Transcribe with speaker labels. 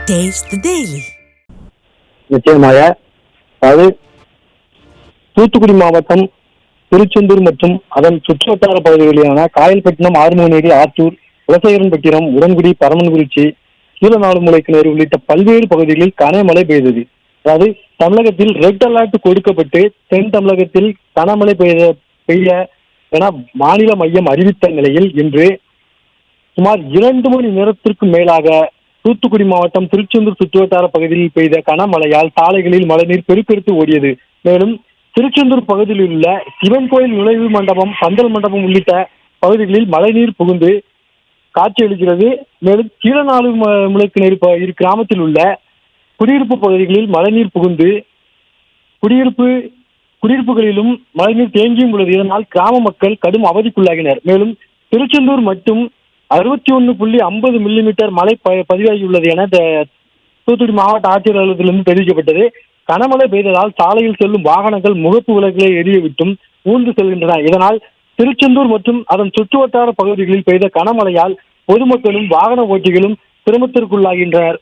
Speaker 1: Taste the Daily.
Speaker 2: நிச்சயமாக அது தூத்துக்குடி மாவட்டம் திருச்செந்தூர் மற்றும் அதன் சுற்றுவட்டார பகுதிகளிலான காயல்பட்டினம், ஆறுமுகநேரி, ஆத்தூர், குலசேகரன்பட்டினம், உடன்குடி, பரமன்குறிச்சி, கீழநாடுமுலைக்கிணறு உள்ளிட்ட பல்வேறு பகுதிகளில் கனமழை பெய்தது. அதாவது தமிழகத்தில் ரெட் அலர்ட் கொடுக்கப்பட்டு தென் தமிழகத்தில் கனமழை பெய்ய என மாநில மையம் அறிவித்த நிலையில் இன்று சுமார் 2 மணி நேரத்திற்கு மேலாக தூத்துக்குடி மாவட்டம் திருச்செந்தூர் சுற்றுவட்டார பகுதியில் பெய்த கனமழையால் சாலைகளில் மழைநீர் பெருக்கெடுத்து ஓடியது. மேலும் திருச்செந்தூர் பகுதியில் உள்ள சிவன் கோயில் நுழைவு மண்டபம், பந்தல் மண்டபம் உள்ளிட்ட பகுதிகளில் மழைநீர் புகுந்து காட்சியளிக்கிறது. மேலும் கீழநாடுமுலைக்கிணறு கிராமத்தில் உள்ள குடியிருப்பு பகுதிகளில் மழைநீர் புகுந்து குடியிருப்புகளிலும் மழைநீர் தேங்கியும் உள்ளது. இதனால் கிராம மக்கள் கடும் அவதிக்குள்ளாகினர். மேலும் திருச்செந்தூர் மட்டும் 61.50 மில்லிமீட்டர் மழை பதிவாகியுள்ளது என தூத்துக்குடி மாவட்ட ஆட்சியர் அலுவலகத்திலிருந்து தெரிவிக்கப்பட்டது. கனமழை பெய்ததால் சாலையில் செல்லும் வாகனங்கள் முகப்பு விளக்குகளை எரியவிட்டும் ஊர்ந்து செல்கின்றன. இதனால் திருச்செந்தூர் மற்றும் அதன் சுற்றுவட்டார பகுதிகளில் பெய்த கனமழையால் பொதுமக்களும் வாகன ஓட்டிகளும் சிரமத்திற்குள்ளாகின்றனர்.